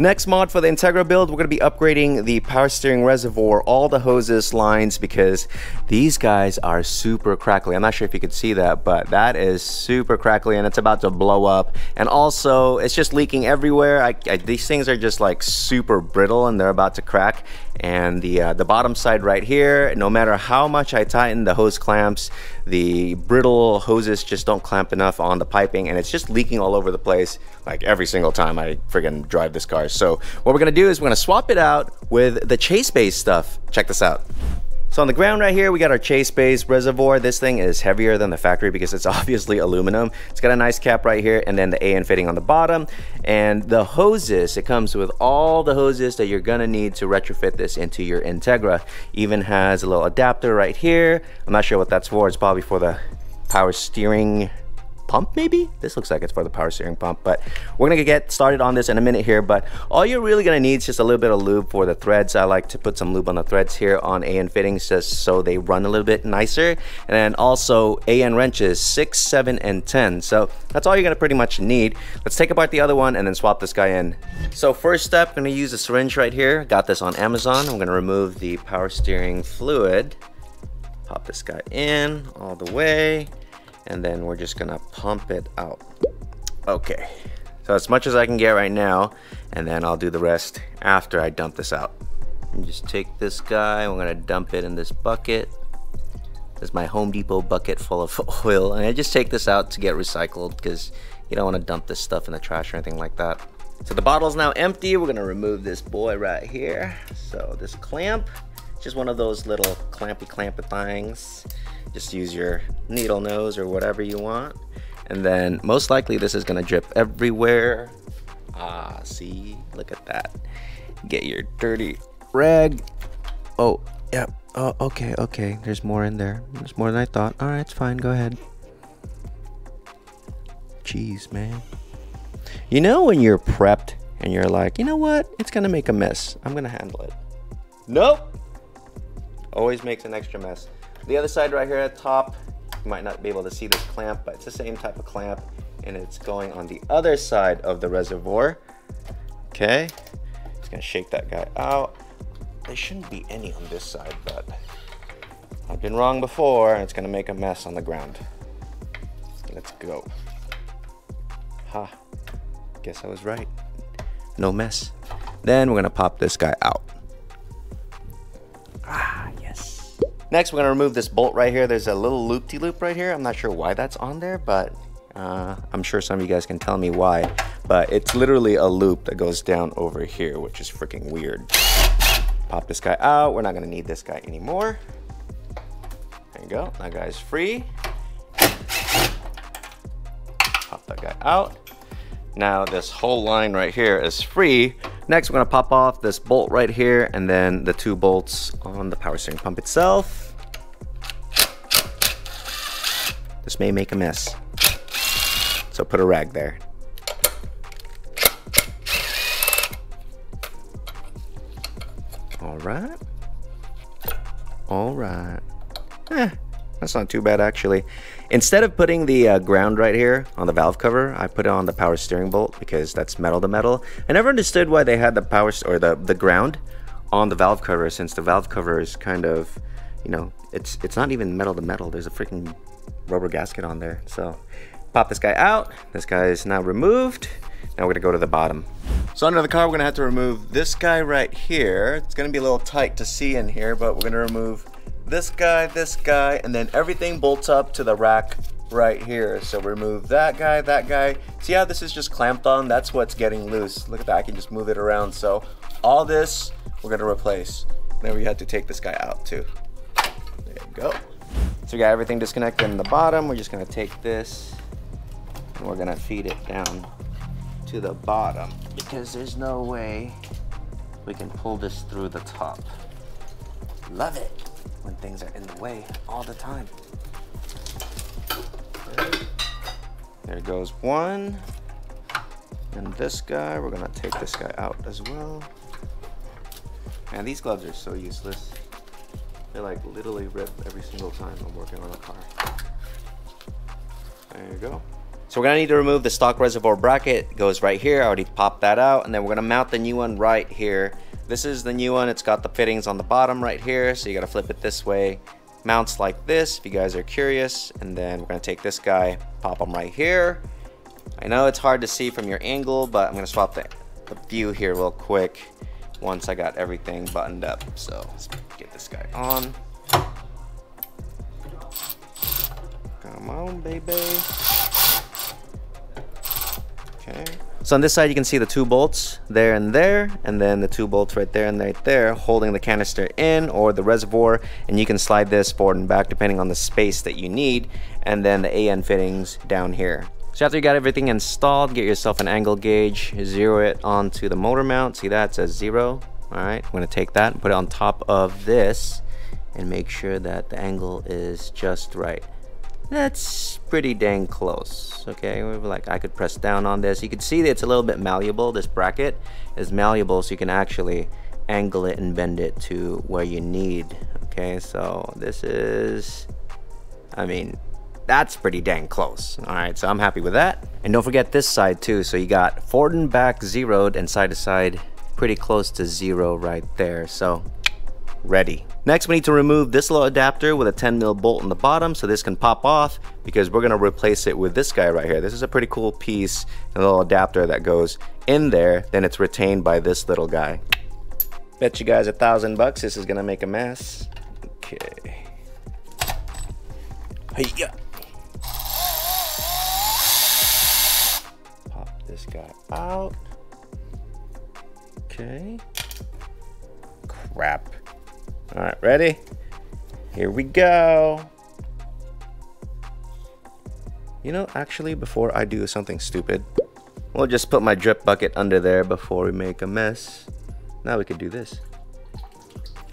Next mod for the Integra build, we're going to be upgrading the power steering reservoir, all the hoses, lines, because these guys are super crackly. I'm not sure if you could see that, but that is super crackly and it's about to blow up. And also, it's just leaking everywhere. These things are just like super brittle and they're about to crack. And the bottom side right here, no matter how much I tighten the hose clamps, the brittle hoses just don't clamp enough on the piping, and it's just leaking all over the place like every single time I friggin' drive this car. So what we're gonna do is we're gonna swap it out with the Chase Base stuff. Check this out. So on the ground right here, we got our Chase Base reservoir. This thing is heavier than the factory because it's obviously aluminum. It's got a nice cap right here and then the AN fitting on the bottom. And the hoses, it comes with all the hoses that you're gonna need to retrofit this into your Integra. Even has a little adapter right here. I'm not sure what that's for. It's probably for the power steering pump, maybe? This looks like it's for the power steering pump, but we're gonna get started on this in a minute here. But all you're really gonna need is just a little bit of lube for the threads. I like to put some lube on the threads here on AN fittings just so they run a little bit nicer. And then also AN wrenches 6, 7, and 10. So that's all you're gonna pretty much need. Let's take apart the other one and then swap this guy in. So first step, I'm gonna use a syringe right here. Got this on Amazon. I'm gonna remove the power steering fluid. Pop this guy in all the way. And then we're just gonna pump it out. Okay, so as much as I can get right now, and then I'll do the rest after I dump this out. And just take this guy, we're gonna dump it in this bucket. This is my Home Depot bucket full of oil, and I just take this out to get recycled because you don't want to dump this stuff in the trash or anything like that. So the bottle's now empty. We're gonna remove this boy right here. So this clamp, just one of those little clampy things. Just use your needle nose or whatever you want. And then most likely this is gonna drip everywhere. Ah, see, look at that. Get your dirty rag. Oh, yeah, oh, okay. There's more in there. There's more than I thought. All right, it's fine, go ahead. Jeez, man. You know when you're prepped and you're like, you know what? It's gonna make a mess. I'm gonna handle it. Nope. Always makes an extra mess. The other side right here at the top, you might not be able to see this clamp, but it's the same type of clamp, and it's going on the other side of the reservoir. Okay, just gonna shake that guy out. There shouldn't be any on this side, but I've been wrong before, and it's gonna make a mess on the ground. Let's go. Ha, guess I was right. No mess. Then we're gonna pop this guy out. Ah, yes. Next, we're gonna remove this bolt right here. There's a little loop-de-loop right here. I'm not sure why that's on there, but I'm sure some of you guys can tell me why. But it's literally a loop that goes down over here, which is freaking weird. Pop this guy out. We're not gonna need this guy anymore. There you go, that guy's free. Pop that guy out. Now this whole line right here is free. Next, we're gonna pop off this bolt right here and then the 2 bolts on the power steering pump itself. This may make a mess, so put a rag there. All right. That's not too bad actually. Instead of putting the ground right here on the valve cover, I put it on the power steering bolt because that's metal to metal. I never understood why they had the power or the ground on the valve cover, since the valve cover is kind of, you know, it's not even metal to metal. There's a freaking rubber gasket on there. So pop this guy out. This guy is now removed. Now we're gonna go to the bottom. So under the car, we're gonna have to remove this guy right here. It's gonna be a little tight to see in here, but we're gonna remove this guy, and then everything bolts up to the rack right here. So remove that guy. See how this is just clamped on? That's what's getting loose. Look at that, I can just move it around. So all this, we're gonna replace. Then we had to take this guy out too. There you go. So we got everything disconnected in the bottom. We're just gonna take this and we're gonna feed it down to the bottom because there's no way we can pull this through the top. Love it when things are in the way all the time. There goes one. And this guy, we're gonna take this guy out as well. Man, these gloves are so useless. They like literally rip every single time I'm working on a car. There you go. So we're gonna need to remove the stock reservoir bracket. It goes right here. I already popped that out, and then we're gonna mount the new one right here. This is the new one. It's got the fittings on the bottom right here, so you gotta flip it this way. Mounts like this if you guys are curious, and then we're gonna take this guy, pop him right here. I know it's hard to see from your angle, but I'm gonna swap the view here real quick once I got everything buttoned up. So let's get this guy on. Come on, baby. Okay. So on this side, you can see the 2 bolts there, and then the 2 bolts right there and right there holding the canister in, or the reservoir, and you can slide this forward and back depending on the space that you need, and then the AN fittings down here. So after you got everything installed, get yourself an angle gauge, zero it onto the motor mount. See that? It says 0. All right, I'm gonna take that and put it on top of this and make sure that the angle is just right. That's pretty dang close. Okay, like I could press down on this. You can see that it's a little bit malleable. This bracket is malleable, so you can actually angle it and bend it to where you need. Okay, so this is, I mean, that's pretty dang close. All right, so I'm happy with that. And don't forget this side too. So you got forward and back zeroed, and side to side pretty close to 0 right there. So ready. Next, we need to remove this little adapter with a 10mm bolt in the bottom, so this can pop off, because we're gonna replace it with this guy right here. This is a pretty cool piece, a little adapter that goes in there, then it's retained by this little guy. Bet you guys $1,000 this is gonna make a mess. Okay. Hey-ya. Pop this guy out. Okay. Crap. All right, ready? Here we go. You know, actually, before I do something stupid, we'll just put my drip bucket under there before we make a mess. Now we can do this.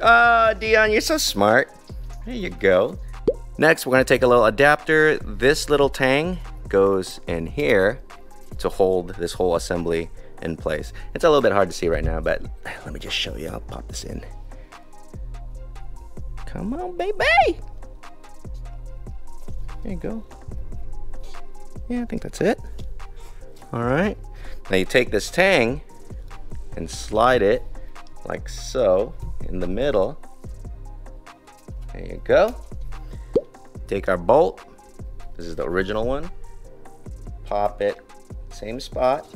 Ah, Dion, you're so smart. There you go. Next, we're gonna take a little adapter. This little tang goes in here to hold this whole assembly in place. It's a little bit hard to see right now, but let me just show you. I'll pop this in. Come on, baby. There you go. Yeah, I think that's it. All right. Now you take this tang and slide it like so in the middle. There you go. Take our bolt. This is the original one. Pop it, same spot.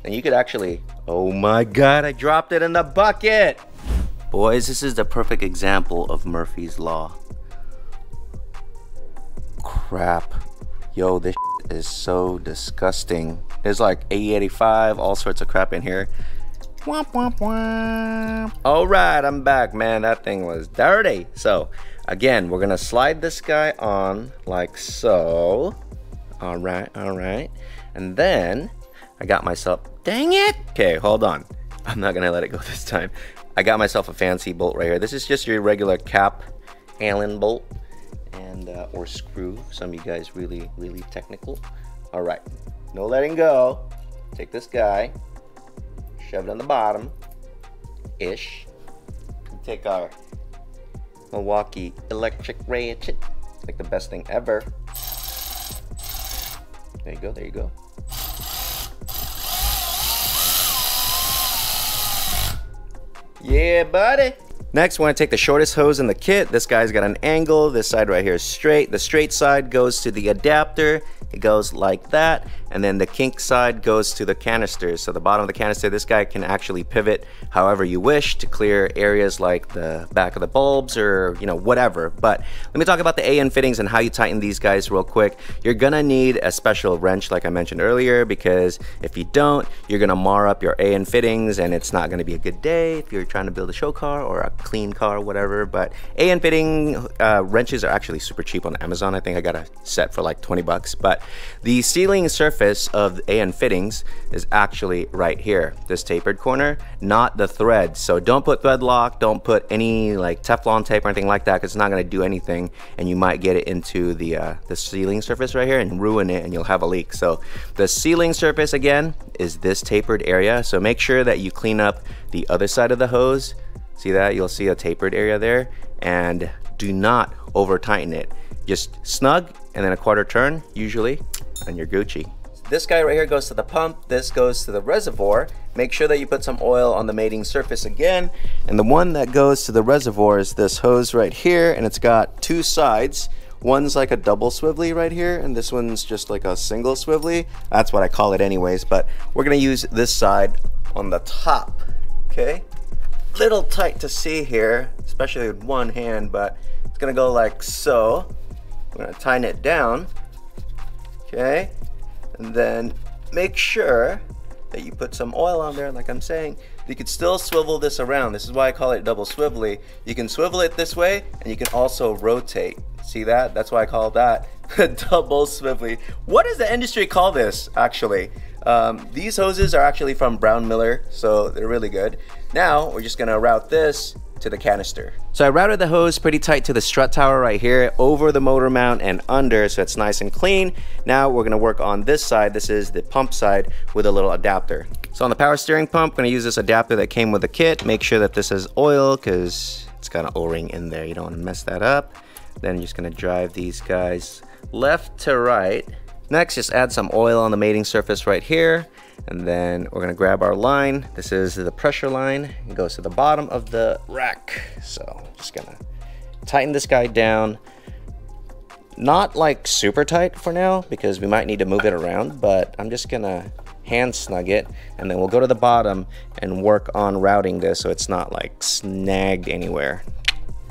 And you could actually, oh my God, I dropped it in the bucket. Boys, this is the perfect example of Murphy's Law. Crap. Yo, this is so disgusting. There's like E85, all sorts of crap in here. Womp, womp, womp. All right, I'm back, man. That thing was dirty. So, again, we're gonna slide this guy on like so. All right. And then, I got myself, dang it. Okay, hold on. I'm not gonna let it go this time. I got myself a fancy bolt right here. This is just your regular cap Allen bolt, and or screw. Some of you guys really technical. All right, no letting go. Take this guy, shove it on the bottom ish. Take our Milwaukee electric ratchet, like the best thing ever. There you go. Yeah, buddy. Next, we want to take the shortest hose in the kit. This guy's got an angle. This side right here is straight. The straight side goes to the adapter. It goes like that. And then the kink side goes to the canister. So the bottom of the canister, this guy can actually pivot however you wish to clear areas like the back of the bulbs or, you know, whatever. But let me talk about the AN fittings and how you tighten these guys real quick. You're gonna need a special wrench like I mentioned earlier, because if you don't, you're gonna mar up your AN fittings and it's not gonna be a good day if you're trying to build a show car or a clean car or whatever. But AN fitting wrenches are actually super cheap on Amazon. I think I got a set for like 20 bucks. But the sealing surface of AN fittings is actually right here, this tapered corner, not the thread. So don't put thread lock, don't put any like Teflon tape or anything like that, because it's not going to do anything, and you might get it into the sealing surface right here and ruin it, and you'll have a leak. So the sealing surface again is this tapered area. So make sure that you clean up the other side of the hose. See that? You'll see a tapered area there, and do not over tighten it. just snug and then a quarter turn usually, and you're Gucci. This guy right here goes to the pump, this goes to the reservoir. Make sure that you put some oil on the mating surface again. And the one that goes to the reservoir is this hose right here, and it's got two sides. One's like a double swivelly right here, and this one's just like a single swivelly. That's what I call it anyways, but we're gonna use this side on the top, okay? Little tight to see here, especially with one hand, but it's gonna go like so. We're gonna tighten it down, okay? And then make sure that you put some oil on there, like I'm saying. You could still swivel this around. This is why I call it double swivelly. You can swivel it this way, and you can also rotate. See that? That's why I call that double swivelly. What does the industry call this, actually? These hoses are actually from Brown Miller, so they're really good. Now, we're just gonna route this to the canister. So I routed the hose pretty tight to the strut tower right here, over the motor mount and under, so it's nice and clean. Now we're gonna work on this side. This is the pump side with a little adapter. So on the power steering pump, I'm gonna use this adapter that came with the kit. Make sure that this has oil, because it's got an O-ring in there. You don't wanna mess that up. Then you're just gonna drive these guys left to right. Next, just add some oil on the mating surface right here. And then we're gonna grab our line. This is the pressure line. It goes to the bottom of the rack. So just gonna tighten this guy down. Not like super tight for now, because we might need to move it around, but I'm just gonna hand snug it, and then we'll go to the bottom and work on routing this so it's not like snagged anywhere.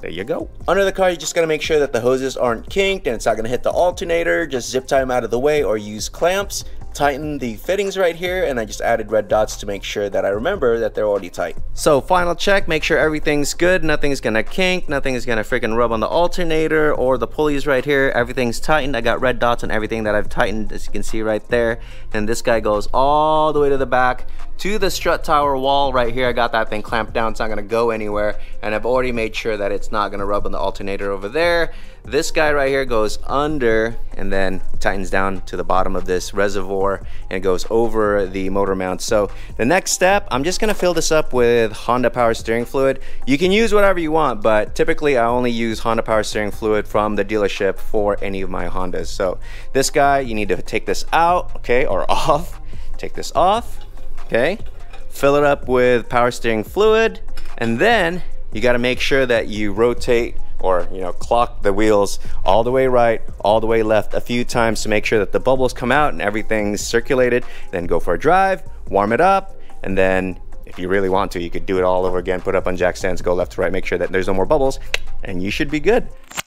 There you go. Under the car, you just gotta make sure that the hoses aren't kinked and it's not gonna hit the alternator. Just zip tie them out of the way or use clamps. Tighten the fittings right here, and I just added red dots to make sure that I remember that they're already tight. So final check, make sure everything's good, nothing's gonna kink, nothing is gonna freaking rub on the alternator or the pulleys right here. Everything's tightened. I got red dots on everything that I've tightened, as you can see right there. And this guy goes all the way to the back to the strut tower wall right here. I got that thing clamped down, it's not gonna go anywhere, and I've already made sure that it's not gonna rub on the alternator over there. This guy right here goes under and then tightens down to the bottom of this reservoir and goes over the motor mount. So the next step, I'm just gonna fill this up with Honda power steering fluid. You can use whatever you want, but typically I only use Honda power steering fluid from the dealership for any of my Hondas. So this guy, you need to take this out, okay, or off. Take this off, okay. Fill it up with power steering fluid, and then you gotta make sure that you rotate or clock the wheels all the way right, all the way left a few times to make sure that the bubbles come out and everything's circulated. Then go for a drive, warm it up, and then if you really want to, you could do it all over again, put up on jack stands, go left to right, make sure that there's no more bubbles, and you should be good.